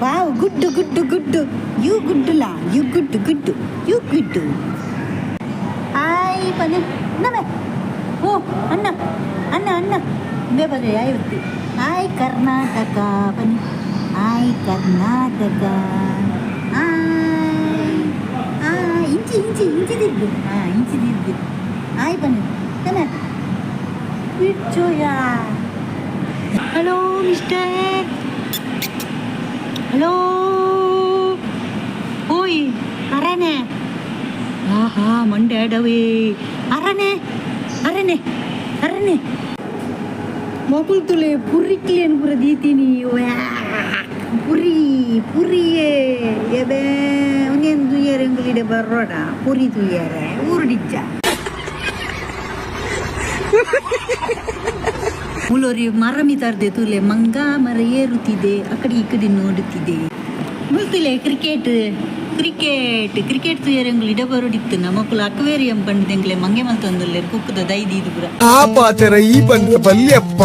wow ಗುಡ್ಡು ಗುಡ್ಡು ಗುಡ್ಡು ಯು ಗುಡ್ಡುಲ ಯು ಗುಡ್ಡು ಗುಡ್ಡು ಯು ಗುಡ್ಡು ಹಾಯ್ ಪನೆ ನಮೆ ಓ ಅಣ್ಣ ಅಣ್ಣ ಅಣ್ಣ ಬೇಬರೆ ಆಯ್ತು ಹಾಯ್ ಕರ್ನಾಟಕ ಬನ್ನಿ ಹಾಯ್ ಕರ್ನಾಟಕ ಹಾಯ್ ಇಂಚಿ ಇಂಚಿ ಇಂಚಿದಿದ್ದು ಇಂಚಿದಿದ್ದು ಹಾಯ್ ಬನ್ನಿ ನಮೆ ಬಿಚ್ಚೋಯಾ ಹಲೋ ಮಿಸ್ಟರ್ ಹಲೋ ಓಯ್ ಅರನೆ ಆಹಾ ಮಂಡೆ ಅಡವೇ ಅರನೆ ಅರನೆ ಅರನೆ ಮಕ್ಕಳು ತುಲೆ ಪುರಿಕ್ಲೇನು ಪುರ ದೀತೀನಿ ಪುರಿ ಪುರಿಯೇ ಎಬೆ ಒಂದೇನು ತುಯ್ಯಾರೆ ಎಂಗುಲಿಡೆ ಬರೋಡ ಪುರಿ ತುಯ್ಯಾರೆ ಊರುಡಿಚ್ಚ ಮುಳೋರಿ ಮರ ಮಿತಾರ್ದೆ ತುಲೆ ಮಂಗ ಮರ ಏರುತ್ತಿದೆ ಆ ಕಡೆ ಈ ಕಡೆ ನೋಡುತ್ತಿದೆ ಮುಳ್ತಿಲೆ ಕ್ರಿಕೆಟ್ ಕ್ರಿಕೆಟ್ ಕ್ರಿಕೆಟ್ ತುಯರಂಗುಲು ಇಡ ಬರೋಡಿತ್ತು ನಮ್ಮಕ್ಕಳು ಅಕ್ವೇರಿಯಂ ಪಂಡಿದಂಗ್ಲೆ ಮಂಗೆ ಮಲ್ತೊಂದುಲ್ಲೆ ಕುಕ್ಕದ ದೈದಿ ಇದು ಪುರ ಆ ಪಾಚರ ಈ ಬಂದ ಬಲ್ಯಪ್ಪ